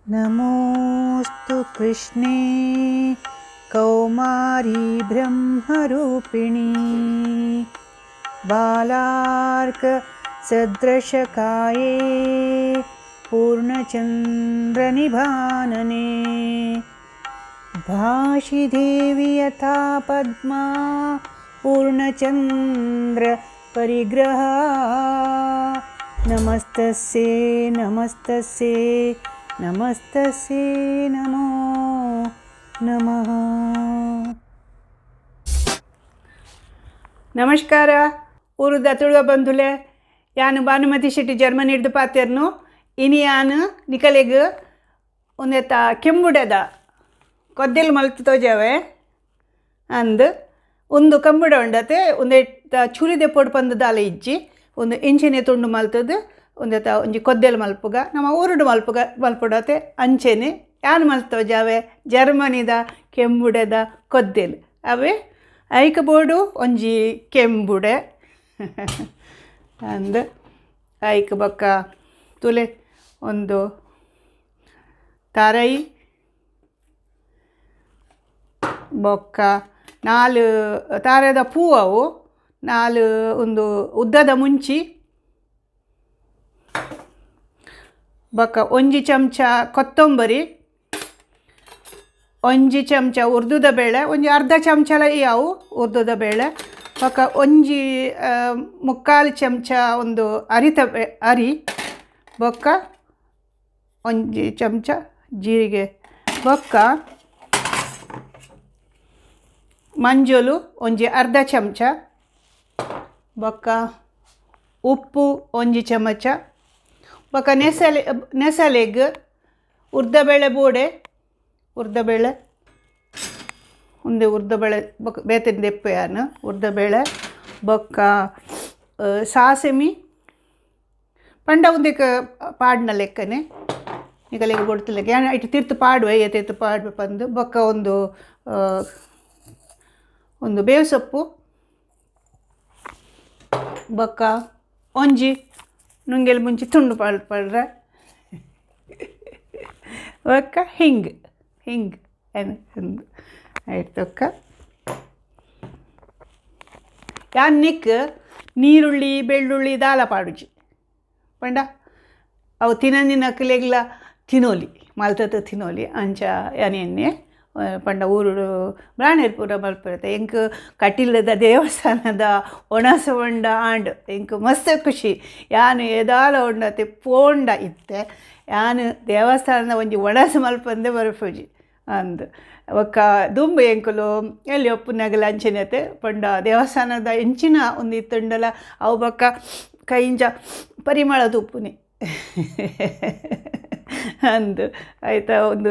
नमोस्तु कृष्णे कौमारी ब्रह्मरूपिणी बालार्क सदृशकाये पूर्णचन्द्रनिभानने भाषि देवी यथा पद्मा पूर्णचन्द्र परिग्रहा नमस्तस्ये नमस्तस्ये नमस्तस्ये नमो नमः. ನಮಸ್ಕಾರ ಊರುದ ತುಳುವ ಬಂಧುಲೆ ಯಾನು ಭಾನುಮತಿ ಶೆಟ್ಟಿ ಜರ್ಮನಿ ಹಿಡ್ದು ಪಾತೆರ್ನು ಇನಿ ಯಾನು ನಿಕಲೆಗ್ ಒಂದೆತ್ತ ಕೆಂಬುಡೆದ ಕೊದ್ದೆಲು ಮಲ್ತು ತೋಜಾವೆ ಅಂದು ಒಂದು ಕಂಬುಡ ಉಂಡತೆ ಒಂದೆತ್ತ ಚೂರಿದೆ ಪೊಡು ಪಂದು ದಾಲ ಇಜ್ಜಿ ಒಂದು ಇಂಚಿನ ತುಂಡು ಮಲ್ತದು ಒಂದೆತ್ತ ಒಂಜಿ ಕೊದ್ದೆಲು ಮಲ್ಪುಗ ನಮ್ಮ ಊರುಡು ಮಲ್ಪುಡತೆ ಅಂಚೆನೆ ಯಾನು ಮಲ್ತೋಜಾವೆ ಜರ್ಮನಿದ ಕೆಂಬುಡೆದ ಕೊದ್ದೆಲು ಅವೇ ಐಕ ಬೋಡು ಒಂಜಿ ಕೆಂಬುಡೆ ಅಂದು ಐಕ ಬೊಕ್ಕ ತುಲೆ ಒಂದು ತಾರೈ ಬೊಕ್ಕ 4 ತಾರದ ಪೂವು 4 ಒಂದು ಉದ್ದದ ಮುಂಚಿ ಬೊಕ್ಕ 1 ಚಮಚ ಕೊತ್ತಂಬರಿ 1 ಚಮಚ ಉರ್ದುದ ಬೇಳೆ ಒಂಜಿ ಅರ್ಧ ಚಮಚಲ ಯಾವು ಉರ್ದುದ ಬೇಳೆ ಬೊಕ್ಕ 1 ಚಮಚ ಒಂದು ಅರಿ ಬೊಕ್ಕ 1 ಚಮಚ ಜೀರಿಗೆ ಬೊಕ್ಕ ಮಂಜೂಲು ಒಂಜಿ ಅರ್ಧ ಚಮಚ ಬೊಕ್ಕ ಉಪ್ಪು 1 ಚಮಚ ಬೊಕ್ಕ ನೆಸಲೆಗ್ ಉರ್ದಬೇಳೆ ಬೋಡೆ ಉರ್ದಬೇಳೆ ಒಂದೇ ಉರ್ದಬೇಳೆ ಬೊಕ್ಕ ಬೇತಿನ ದೆಪ್ಪೆ ಯಾನು ಉರ್ದಬೇಳೆ ಬೊಕ್ಕ ಸಾಸೆಮಿ ಪಂಡ ಒಂದಿಕ್ಕ ಪಾಡ್ನ ಲೆಕ್ಕನೆ ನಿಗಲೆಗೆ ಬೊಡ್ತು ಲೆಕ್ಕ ಯಾನು ಇಟ್ಟು ತಿರ್ತು ಪಾಡುವೆ ಎತ್ತಿತ್ತು ಪಾಡುವೆ ಪಂದು ಬೊಕ್ಕ ಒಂದು ಬೇವು ಸೊಪ್ಪು ಬೊಕ್ಕ ಒಂಜಿ ನುಂಗೆಲ್ ಮುಂಚಿ ತುಂಡು ಪಡ್ರೆ ಬೊಕ್ಕ ಹಿಂಗ್ ಒಂದು ಆಯ್ತು ಅಕ್ಕ ಯಾನಿಕ್ ನೀರುಳ್ಳಿ ಬೆಳ್ಳುಳ್ಳಿ ದಾಲ ಪಾಡುಜಿ ಪಂಡ ಅವು ತಿನ್ನಕ್ಲೆಗ್ಲ ತಿನ್ನೋಲಿ ಮಲ್ತದ ತಿನ್ನೋಲಿ ಅಂಚ ಎಣ್ಣೆ ಪಂಡ ಊರು ಬ್ರಾಣೆರ್ ಪೂರ ಮಲ್ಪಿರತ್ತೆ ಎಂಕ್ ಕಟೀಲದ ದೇವಸ್ಥಾನದ ಒಣಸ ಹೊಂಡ ಆಂಡ್ ಎಂಕ್ ಮಸ್ತ್ ಖುಷಿ ಯಾನು ಎದಾಲ ಉಂಡತೆ ಪೋಂಡ ಇತ್ತೆ ಯಾನು ದೇವಸ್ಥಾನದ ಒಂಜಿ ಒಣಸ ಮಲ್ಪಂದೆ ಬರಪುಜಿ ಅಂದು ಒಕ್ಕ ದುಂಬು ಎಂಕುಲು ಎಲ್ಲಿ ಒಪ್ಪುನಾಗಲ ಅಂಚೆನತೆ ಪಂಡ ದೇವಸ್ಥಾನದ ಎಂಚಿನ ಒಂದು ಇತ್ತುಂಡಲ ಅವು ಬೊಕ್ಕ ಕೈಂಜ ಪರಿಮಳ ತುಪ್ಪುನಿ ಅಂದು ಆಯ್ತಾ ಒಂದು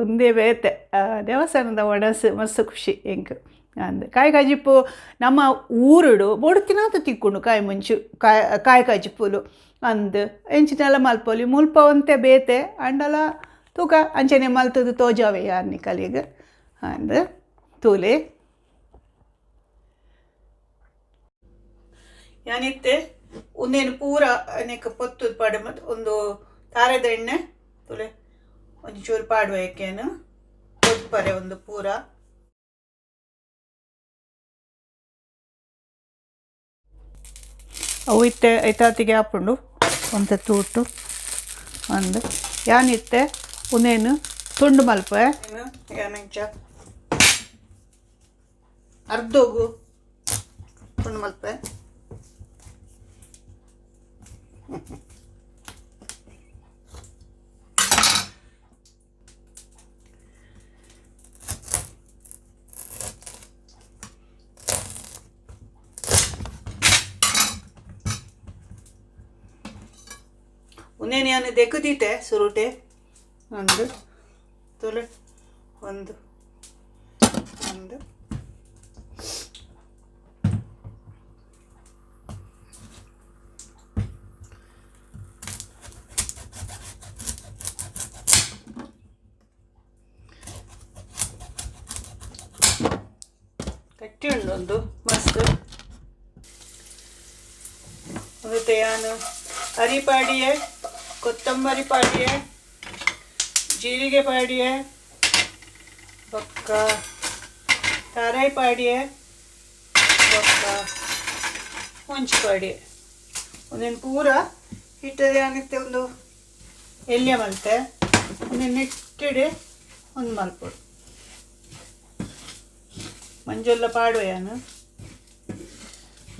ಒಂದೇ ಬೇತೆ ದೇವಸ್ಥಾನದ ಒಣಸು ಮಸ್ತ್ ಖುಷಿ ಎಂಕ್ ಅಂದು ಕಾಯಿ ಕಾಜಿಪ್ಪು ನಮ್ಮ ಊರುಡು ಬೊಡ್ತಿನಾತ ತಿಕ್ಕೊಂಡು ಕಾಯಿ ಮುಂಚು ಕಾಯಿ ಕಾಜಿಪ್ಪುಲು ಅಂದು ಎಂಚಿನೆಲ್ಲ ಮಲ್ಪೊಲಿ ಮುಲ್ಪವಂತೆ ಬೇತೆ ಅಂಡಲ ತೂಕ ಅಂಚನೆ ಮಲ್ತದು ತೋಜಾವೆ ಯಾರ್ನಿ ಕಲಿಗೆ ಅಂದು ತೂಲೆ ಯಾನಿತ್ತೆ ಒಂದೇನು ಪೂರ ಅನೇಕ ಪೊತ್ತು ಪಾಡು ಮತ್ತು ಒಂದು ತಾರದ ಎಣ್ಣೆ ತುಲೆ ಒಂಚೂರು ಪಾಡುವ ಏಕೇನು ಪೊತ್ಪರೆ ಒಂದು ಪೂರ ಅವು ಇತ್ತೆ ಐತಾತಿಗೆ ಹಾಕೊಂಡು ಒಂದು ತೂಟು ಒಂದು ಯಾನಿತ್ತೆ ಒಂದೇನು ತುಂಡು ಮಲ್ಪೆ ಏನಂಚ ಅರ್ಧೋಗು ತುಂಡು ಮಲ್ಪೆ ಒಂದೇನು ಯಾನು ದೆಕ್ಕುದೀತೆ ಸುರುಟೆ ಒಂದು ತೊಲೆ ಒಂದು ಕಟ್ಟಿ ಉಂಡು ಮಸ್ತ್ ಮತ್ತು ಯಾನು ಅರಿಪಾಡಿಯೇ ಕೊತ್ತಂಬರಿ ಪಾಡಿಯೇ ಜೀರಿಗೆ ಪಾಡಿಯೆ ಬೊಕ್ಕ ತಾರಾಯಿ ಪಾಡಿಯೆ ಬೊಕ್ಕ ಹೊಂಚಿ ಪಾಡಿಯೆ ಒಂದೇನು ಪೂರ ಹಿಟ್ಟದೆ ಆಗುತ್ತೆ ಒಂದು ಎಲ್ಯ ಮಲ್ತೆ ಒಂದೇನು ನೆಟ್ಟಿಡೆ ಒಂದು ಮಲ್ಪೊಡು ಮಂಜೊಲ್ಲ ಪಾಡುವೆಯಾನು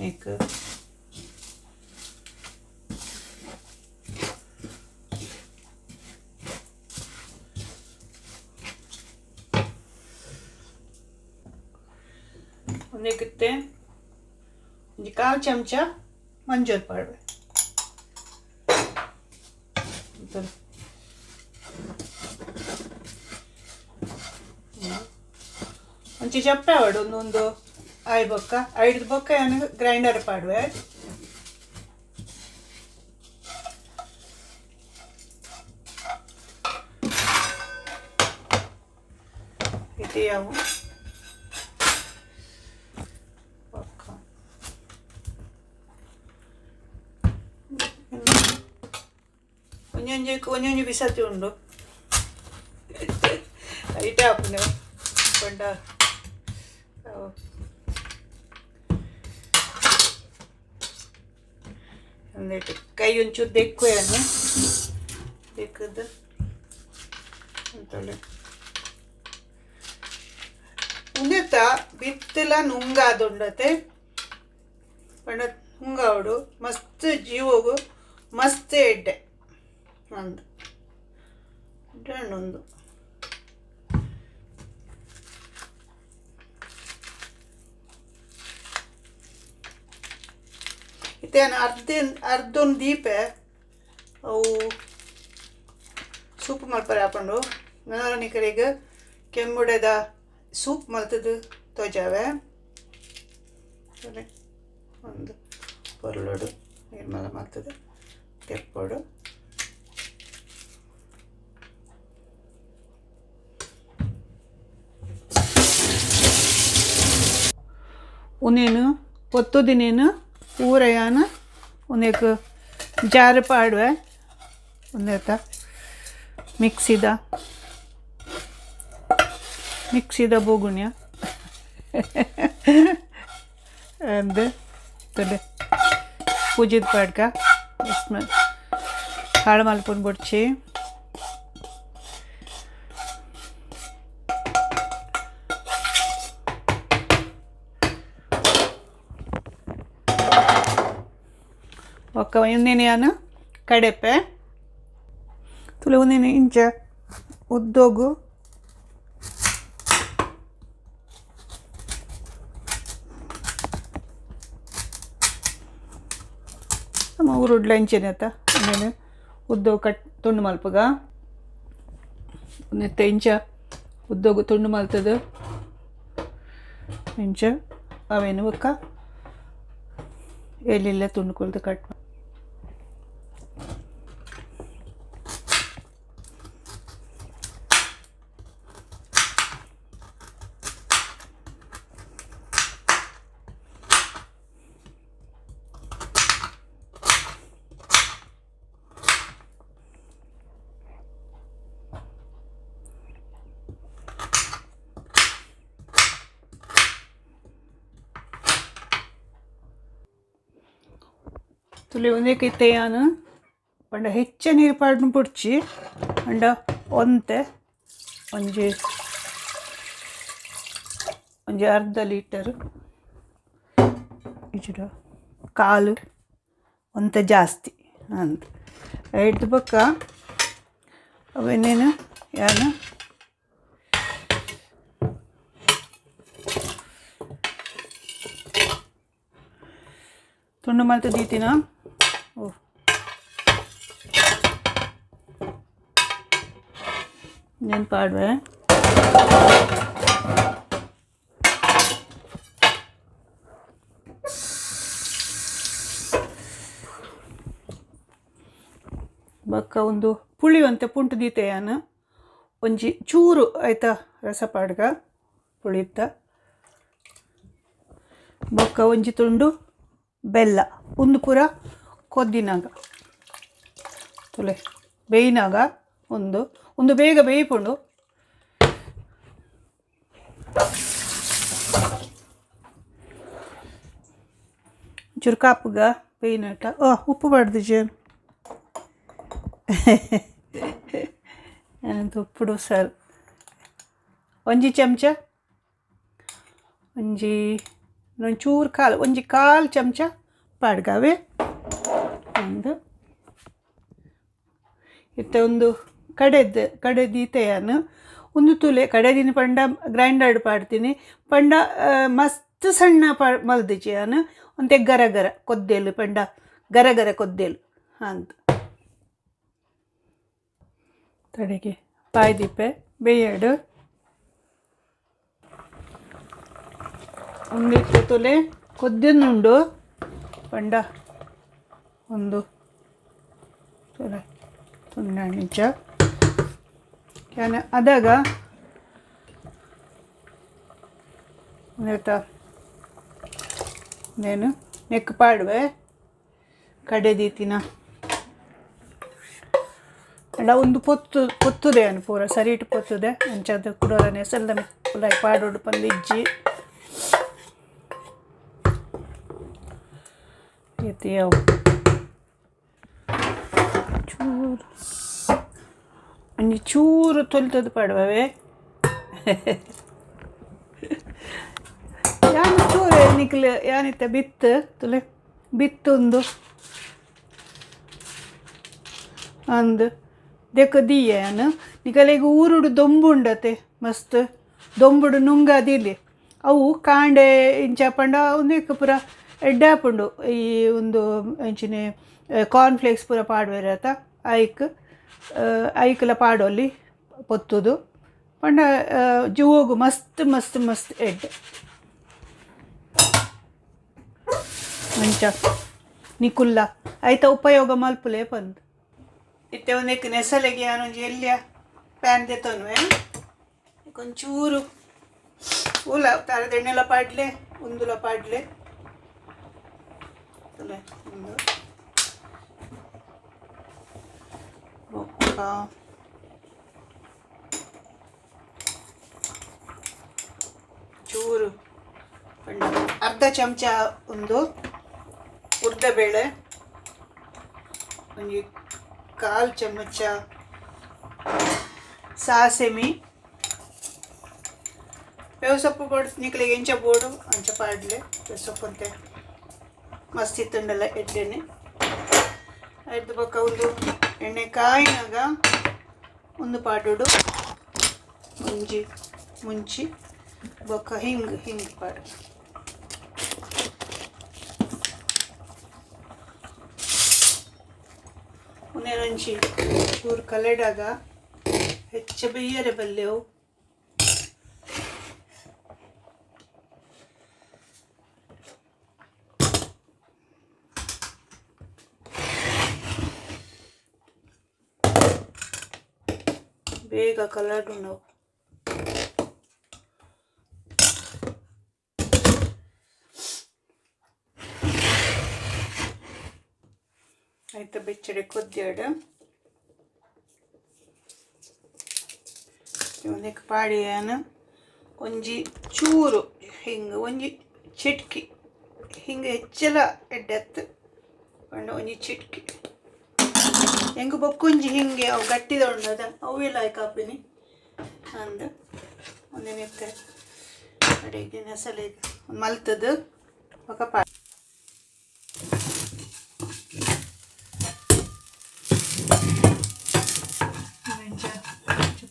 ಏಕ ಒಂದೇಕತ್ತೆ ಒಂದು ಕಾಲು ಚಮಚ ಮಂಜೂರು ಪಾಡುವೆ ಒಂಚಿ ಚಪ್ಪೆ ಆವಡು ಒಂದೊಂದು ಆಯ್ ಬೊಕ್ಕ 5 ಬೊಕ್ಕ ಏನು ಗ್ರೈಂಡರ್ ಪಾಡುವೆ ಇದು ಯಾವ ಬೊಕ್ಕ ಒಂಜೊಂಜಿ ಬಿಸತಿ ಉಂಡು ಐಟ ಹಾಪುನೆ ಕೊಂಡ ಒಂದೇಟು ಕೈ ಒಂಚೂರು ದೆಕ್ಕುವೇನು ದೆಕ್ಕದು ಅಂತೇಳಿ ಉಂದೆತ್ತ ಬಿತ್ತಲ ನುಂಗಾದುಂಡತೆ ಪಂಡ ನುಂಗಾವಡು ಮಸ್ತ್ ಜೀವಗು ಮಸ್ತ್ ಎಡ್ಡೆ ನಂದು ಒಂದು ಇತ್ತೇನು ಅರ್ಧೊಂದು ದೀಪೆ ಅವು ಸೂಪ್ ಮಲ್ಪರೆ ಹಾಕೊಂಡು ನನ್ನ ಕಡೆಗೆ ಕೆಂಬುಡೆದ ಸೂಪ್ ಮಲ್ತದ್ದು ತೊಜಾವೆ ಒಂದು ಪೊರ್ಲೋಡು ನಿರ್ಮಲ ಮಲ್ತದ್ದು ತೆಪ್ಪೋಡು ಉನೇನು ಒತ್ತುದಿನೇನು ಊರಯಾನ ಉನೇಕ ಜಾರ್ ಪಾಡುವೆ ಉಂದೇತ ಮಿಕ್ಸಿದ ಬೋಗುಣ್ಯ ಅಂದು ತೊಲೆ ಪೂಜಿದ ಪಾಡ್ಕ ಹಾಳು ಮಲ್ಪುನ್ ಬೊಡ್ಚಿ ఒక్క ఉందిని కడెప్పే ತುಳು ఉందిని ಇಂಚ ಉದ್ದೋಗು ನಮ್ಮ ಊರುಡ್ಲ ಇಂಚೆನೆ ಆತ ಆಮೇಲೆ ಉದ್ದೋಗು ಕಟ್ ತುಂಡು ಮಲ್ಪಗ ನೆತ್ತ ಇಂಚ ಉದ್ದೋಗು ತುಂಡು ಮಲ್ತದು ಇಂಚ ಅವೇನು ಒಕ್ಕ ಎಲ್ಲಿಲ್ಲ ತುಂಡು ಕೊಳ್ದು ಕಟ್ ತುಳಿ ಒಂದೇ ಕಿತ್ತೆಯಾನು ಪಂಡ ಹೆಚ್ಚ ನೀರು ಪಾಡ್ನು ಪುಡ್ಚಿ ಅಂಡ ಒಂತೆ ಒಂಜಿ ಅರ್ಧ ಲೀಟರ್ ಇಜುಡ ಕಾಲು ಒಂತೆ ಜಾಸ್ತಿ ಅಂತ ಹಿಡ್ದು ಬಕ್ಕ ಅವನ್ನೇನು ಯಾನು ತುಂಡು ಮಲ್ತು ದೀತಿನ ಓ నేను పాడవే ಬಕ್ಕ ಒಂದು ಪುಳಿವಂತೆ ಪುಂಟು ದೀತೆಯಾನ ಒಂಜಿ ಚೂರು ಆಯ್ತಾ ರಸ ಪಾಡ್ಗ ಪುಳಿತ್ತ ಬೊಕ್ಕ ಒಂಜಿ ತುಂಡು ಬೆಲ್ಲ ಒಂದು ಪೂರ ಕೊದ್ದಿನಾಗ ತುಲೆ ಬೇಯಿನಾಗ ಒಂದು ಬೇಗ ಬೇಯ್ಪುಂಡು. ಚೂರು ಕಾಪುಗ ಬೇಯ್ನಟ ಉಪ್ಪು ಬಾಡ್ದು ಜೇನು ಏನಂತ ಉಪ್ಪುಡು ಸರ್ ಒಂಜಿ ಚಮಚ ಒಂಚೂರು ಕಾಲು ಚಮಚ ಪಾಡ್ಗಾವೆ ಒಂದು ಇತ್ತ ಒಂದು ಕಡೆದೀತೆಯನ್ನು ಒಂದು ತುಲೆ ಕಡೆದಿನ ಪಂಡ ಗ್ರೈಂಡರ್ಡ್ ಪಾಡ್ತೀನಿ ಪಂಡ ಮಸ್ತ್ ಸಣ್ಣ ಮಲ್ದಿಚಿಯನ್ನು ಒಂತೆ ಗರ ಕೊದ್ದೇಲು ಪಂಡ ಗರ ಕೊದ್ದೇಲು ಅಂತ ತಡೆಗೆ ಪಾಯ್ದಿಪ್ಪೆ ಬೇಯಡು ಒಂದಿತ್ತು ತುಲೆ ಕೊದ್ದೆನುಂಡು ಪಂಡ ಒಂದು ತುಲೆ ತುಂಡಾಣಿಚ ಕ್ಯಾನ ಅದಾಗ నేను నెక్ పాడువే ಕಡೆದೀತಿನ ಅಂಡ ಒಂದು ಪೊತ್ತುದೆ ಅನು ಪೂರ ಸರಿಟ್ ಪೊತ್ತುದೆ ಅಂಚದ ಕುಡೋರನೆ ಸೆಲ್ಲ ಪುಲಾಯಿ ಪಾಡೋಡು ಪಂದಿಜ್ಜಿ ಎತ್ತಿಯವು ಚೂರು ಅಂಜಿ ಚೂರು ತೊಲ್ತದ್ದು ಪಾಡುವವೆ ಯಾನು ಚೂರು ನಿಕ್ಲು ಯಾನಿತ್ತ ಬಿತ್ತು ತುಲೆ ಬಿತ್ತೊಂದು ಅಂದು ದೆಕ್ಕ ದೀಯನು ನಿಕಲೆಗೆ ಊರುಡು ದೊಂಬು ಉಂಡತೆ ಮಸ್ತ್ ದೊಂಬುಡು ನುಂಗದಿಲ್ಲಿ ಅವು ಕಾಂಡೆ ಇಂಚ ಪಂಡ ಒಂದು ಪೂರ ಎಡ್ಡಾಪುಂಡು ಈ ಒಂದು ಇಂಚಿನ ಕಾರ್ನ್ಫ್ಲೇಕ್ಸ್ ಪೂರ ಪಾಡುವೆರತ ಐಕ್ಲ ಪಾಡೋಲ್ಲಿ ಪೊತ್ತುದು ಪಂಡ ಜೂಗು ಮಸ್ತ್ ಮಸ್ತ್ ಮಸ್ತ್ ಎಡ್ಡೆ ಮಂಚ ನಿಕುಲ್ಲ ಐತ ಉಪಯೋಗ ಮಲ್ಪುಲೆ ಪಂದು ಇತ್ತೆ ಒಂದಕ್ಕೆ ನೆಸಲೆಗೆ ನಾನೊಂದು ಎಲ್ಲಿಯ ಪ್ಯಾನ್ ತೆತ್ತನ್ವೆ ಒಂಚೂರು ಉಲ ತಾರದ ಎಣ್ಣೆಲ ಪಾಡ್ಲೆ ಒಂದುಲ ಪಾಡ್ಲೆ ಒಂದು ಬೊಕ್ಕ ಚೂರು ಅರ್ಧ ಚಮಚ ಒಂದು ಉದ್ದಿನಬೇಳೆ ಒಂದು ಕಾಲು ಚಮಚ ಸಾಸೆಮಿ ಬೇವು ಸೊಪ್ಪು ಬೋಡು ನಿಕ್ಲಿಗೆ ಎಂಚ ಬೋಡು ಅಂಚ ಪಾಡ್ಲೆ ಬೇವು ಸೊಪ್ಪು ಅಂತೆ ಮಸ್ತ್ ಇತ್ತುಂಡಲ್ಲ ಎಣ್ಣೆ ಐದು ಪಕ್ಕ ಒಂದು ಎಣ್ಣೆ ಕಾಯಿನಾಗ ಒಂದು ಪಾಡೋಡು ಮುಂಚಿ ಬೊಕ್ಕ ಹಿಂಗ್ ಪಾಡು ಉನ್ನೇನಂಚಿ ಚೂರು ಕಲೆಡಾಗ ಹೆಚ್ಚ ಬೇಯರೆ ಬಲ್ಲೆವು ಬೇಗ ಕಲರ್ಡು ನಾವು ಆಯ್ತು ಬೆಚ್ಚಡೆ ಕೊದ್ದಾಡು ಒಂದಕ್ಕೆ ಪಾಡಿಯನು ಒಂಜಿ ಚೂರು ಹಿಂಗೆ ಒಂಜಿ ಚಿಟ್ಕಿ ಹಿಂಗೆ ಹೆಚ್ಚೆಲ್ಲ ಎಡ್ಡೆತ್ತು ಪಂಡ ಒಂಜಿ ಚಿಟ್ಕಿ ಹೆಂಗೆ ಬೊಕ್ಕೊಂಜಿ ಹಿಂಗೆ ಅವು ಗಟ್ಟಿದ ಉಂಡದ ಅವೆಲ್ಲ ಕಾಪಿನಿ ಅಂದು ಒಂದೇನಿತ್ತೆ ಅಡಿಗೆ ನೆಸಲೆ ಮಲ್ತದು ಪಕ್ಕ ಪಾ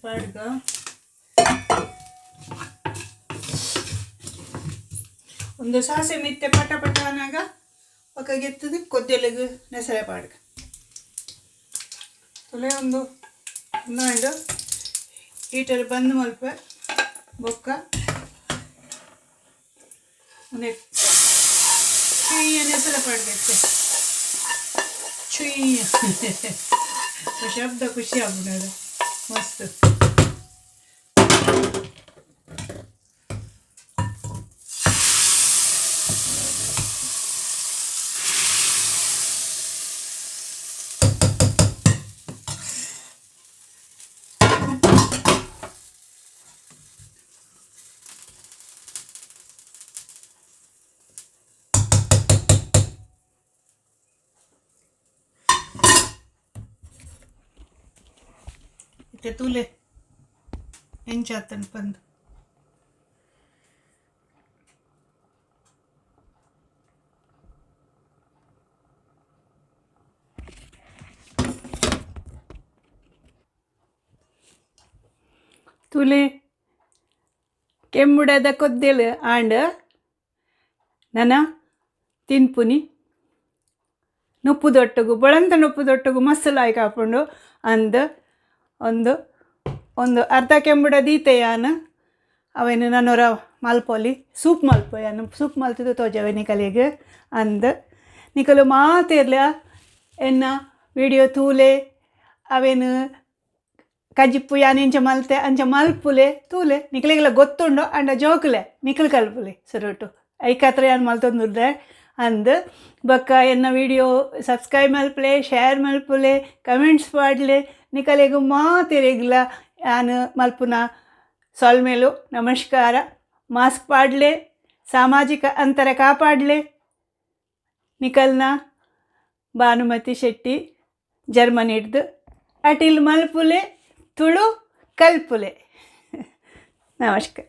ಪಾಡ್ಗ ಒಂದು ಸಾಸೆ ಮಿತ್ತೆ ಪಟ ಪಟ ಅನ್ನಾಗ ಪಕ್ಕ ಗೆತ್ತದು ಕೊದ್ದೆಲೆಗು ನೆಸಳೆ ಪಾಡ್ಗ ತುಲೆ ಒಂದು ಇನ್ನೊಂದು ಹೀಟರ್ ಬಂದು ಮಲ್ಪ ಬೊಕ್ಕ ಒಂದು ಚುಯ್ಯ ನೆಸಳೆ ಪಾಡ್ಗತ್ತೆ ಚುಯ್ಯ ಶಬ್ದ ಖುಷಿ ಆಗ್ಬಿಡೋದು ಮಸ್ತ್ ಮತ್ತೆ ತೂಲೆ ಎಂಚಾತನ್ ಬಂದು ತುಲೆ ಕೆಂಬುಡದ ಕೊದ್ದೆಲು ಆಂಡ್ ನನ್ನ ತಿನ್ಪುನಿ ನೊಪ್ಪುದೊಟ್ಟುಗು ಬಳಂತ ನೊಪ್ಪುದೊಟ್ಟುಗು ಮಸ್ಸಲು ಆಯ್ಕೆ ಹಾಕೊಂಡು ಒಂದು ಒಂದು ಅರ್ಧ ಕೆಂಬುಡ ದೀತೆಯಾನು ಅವೇನು ನನ್ನೂರ ಮಲ್ಪೊಲಿ ಸೂಪ್ ಮಲ್ಪೊಯ್ಯಾನು ಸೂಪ್ ಮಲ್ತಿದ್ದು ತೋಜವೆ ನಿಕಲಿಗೆ ನಿಕಲು ಮಾತಿರ್ಲ ಎನ್ನ ವಿಡಿಯೋ ತೂಲೆ ಅವೇನು ಕಜಿಪ್ಪು ಯಾನೆಂಚ ಮಲ್ತೆ ಅಂಚ ಮಲ್ಪುಲೆ ತೂಲೆ ನಿಕಲಿಗೆಲ್ಲ ಗೊತ್ತುಂಡು ಅಂಡ ಜೋಕುಲೆ ನಿಕಲು ಕಲ್ಪುಲೆ ಸುರುಟು ಐಕತ್ರ ಯಾನು ಮಲ್ತೊಂದುರ್ರೆ ಬೊಕ್ಕ ಎನ್ನ ವಿಡಿಯೋ ಸಬ್ಸ್ಕ್ರೈಬ್ ಮಲ್ಪುಲೆ ಶೇರ್ ಮಲ್ಪುಲೆ ಕಮೆಂಟ್ಸ್ ಪಾಡ್ಲೆ ನಿಕಲೆಗು ಮಾತಿರೆಗ್ಲ ಯಾನು ಮಲ್ಪುನ ಸೊಲ್ಮೇಲು ನಮಸ್ಕಾರ ಮಾಸ್ಕ್ ಪಾಡ್ಲೆ ಸಾಮಾಜಿಕ ಅಂತರ ಕಾಪಾಡಲೆ ನಿಕಲ್ನ ಭಾನುಮತಿ ಶೆಟ್ಟಿ ಜರ್ಮನಿಡ್ದು ಅಟಿಲ್ ಮಲ್ಪುಲೆ ತುಳು ಕಲ್ಪುಲೆ ನಮಸ್ಕಾರ.